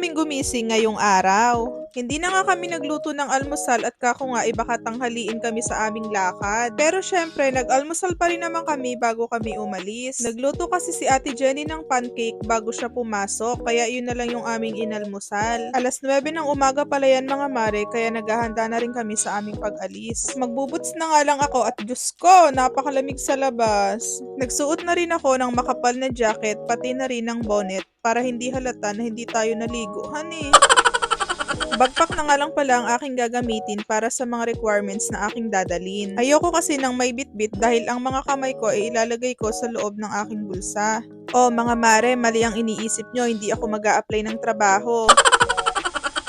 kaming gumising ngayong araw. Hindi na nga kami nagluto ng almusal at kako nga baka tanghaliin kami sa aming lakad. Pero syempre, nag-almusal pa rin naman kami bago kami umalis. Nagluto kasi si Ate Jenny ng pancake bago siya pumasok, kaya yun na lang yung aming inalmusal. Alas 9 ng umaga pala yan mga mare, kaya naghahanda na rin kami sa aming pag-alis. Magbubuts na nga lang ako at Diyos ko, napakalamig sa labas. Nagsuot na rin ako ng makapal na jacket, pati na rin ng bonnet, para hindi halata na hindi tayo naligo, honey. Backpack na nga lang pala ang aking gagamitin para sa mga requirements na aking dadalin. Ayoko kasi ng may bitbit dahil ang mga kamay ko ay ilalagay ko sa loob ng aking bulsa. Oh mga mare, mali ang iniisip nyo, hindi ako mag-a-apply ng trabaho.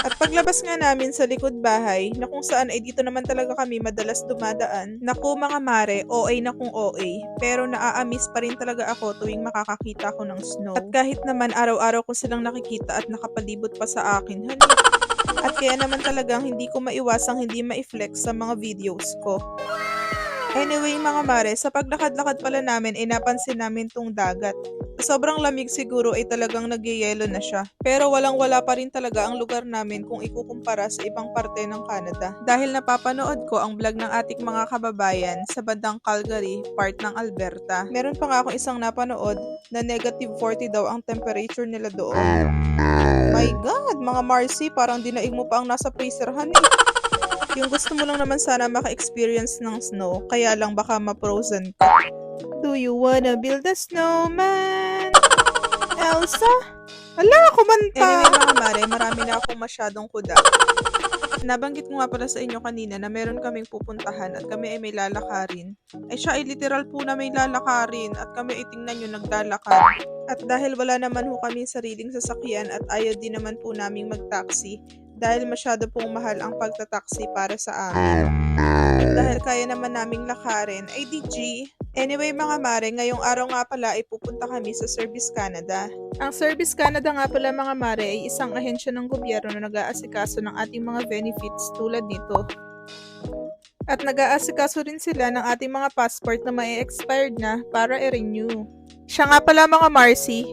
At paglabas nga namin sa likod bahay, na kung saan ay dito naman talaga kami madalas dumadaan, naku mga mare, OA na kung OA, pero naa-amiss pa rin talaga ako tuwing makakakita ko ng snow. At kahit naman araw-araw ko silang nakikita at nakapalibot pa sa akin, honey. At kaya naman talagang hindi ko maiwasang hindi ma-flex sa mga videos ko. Anyway mga mare, sa paglakad-lakad pala namin ay napansin namin tong dagat. Sobrang lamig siguro ay talagang nagyayelo na siya. Pero walang-wala pa rin talaga ang lugar namin kung ikukumpara sa ibang parte ng Canada. Dahil napapanood ko ang vlog ng ating mga kababayan sa bandang Calgary, part ng Alberta. Meron pa nga akong isang napanood na -40 daw ang temperature nila doon. My God, mga Marcy, parang dinaig mo pa ang nasa freezer, honey. Yung gusto mo lang naman sana maka-experience ng snow, kaya lang baka ma-frozen ka. Do you wanna build a snowman? Elsa? Ala, kumanta! Anyway mga mare, marami na akong masyadong kuda. Nabanggit ko nga pala sa inyo kanina na meron kaming pupuntahan at kami ay may lalakarin. Ay siya ay literal po na may lalakarin at kami ay tingnan nyo naglalakad. At dahil wala naman ho kami sariling sasakyan at ayaw din naman po naming mag-taxi, dahil masyado pong mahal ang pagtataksi para sa amin. At dahil kaya naman naming lakarin, ay DG. Anyway mga mare, ngayong araw nga pala ay pupunta kami sa Service Canada. Ang Service Canada nga pala mga mare ay isang ahensya ng gobyerno na nag-aasikaso ng ating mga benefits tulad nito. At nag-aasikaso rin sila ng ating mga passport na mai-expired na para i-renew. Siya nga pala mga Marcy,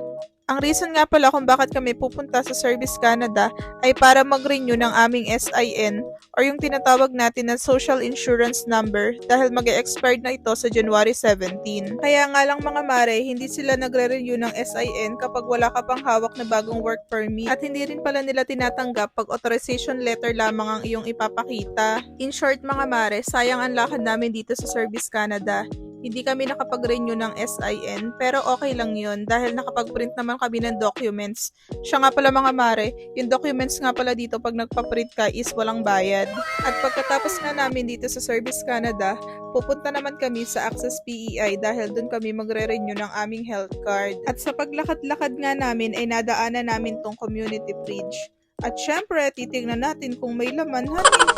ang reason nga pala kung bakit kami pupunta sa Service Canada ay para mag-renew ng aming SIN or yung tinatawag natin na Social Insurance Number dahil mag-e-expired na ito sa January 17. Kaya nga lang mga mare, hindi sila nagre-renew ng SIN kapag wala ka pang hawak na bagong work permit at hindi rin pala nila tinatanggap pag authorization letter lamang ang iyong ipapakita. In short mga mare, sayang ang lakad namin dito sa Service Canada. Hindi kami nakapag-renew ng SIN, pero okay lang yun dahil nakapag-print naman kami ng documents. Siya nga pala mga mare, yung documents nga pala dito pag nagpa-print ka is walang bayad. At pagkatapos nga namin dito sa Service Canada, pupunta naman kami sa Access PEI dahil dun kami magre-renew ng aming health card. At sa paglakad-lakad nga namin ay nadaanan namin tong community fridge. At syempre, titignan natin kung may laman, honey.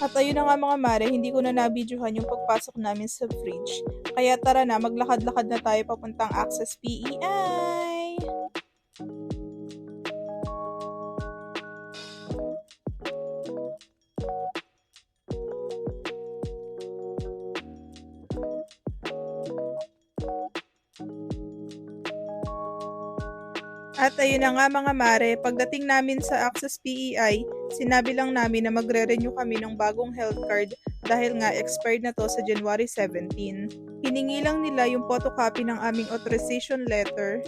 At ayun na nga mga mare, hindi ko na nabidyohan yung pagpasok namin sa fridge. Kaya tara na, maglakad-lakad na tayo papuntang Access PEI. At ayun na nga mga mare, pagdating namin sa Access PEI, sinabi lang namin na magre-renew kami ng bagong health card dahil nga expired na to sa January 17. Hiningi lang nila yung photocopy ng aming authorization letter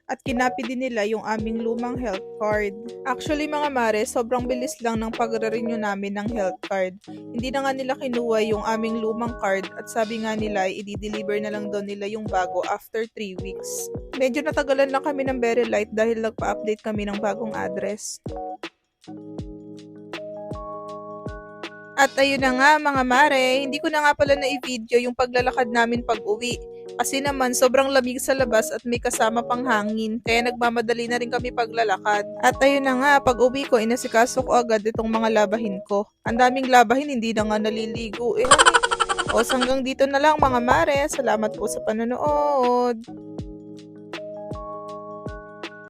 at kinapi din nila yung aming lumang health card. Actually mga mare, sobrang bilis lang ng pagre-renew namin ng health card. Hindi na nga nila kinuha yung aming lumang card at sabi nga nila i-deliver na lang daw nila yung bago after 3 weeks. Medyo natagalan lang kami ng very light dahil nagpa-update kami ng bagong address. At ayun na nga mga mare, hindi ko na nga pala na-i-video yung paglalakad namin pag-uwi. Kasi naman sobrang lamig sa labas at may kasama pang hangin, kaya nagmamadali na rin kami paglalakad. At ayun na nga, pag-uwi ko, inasikaso ko agad itong mga labahin ko. Ang daming labahin, hindi na nga naliligo. O hanggang dito na lang mga mare, salamat po sa panonood.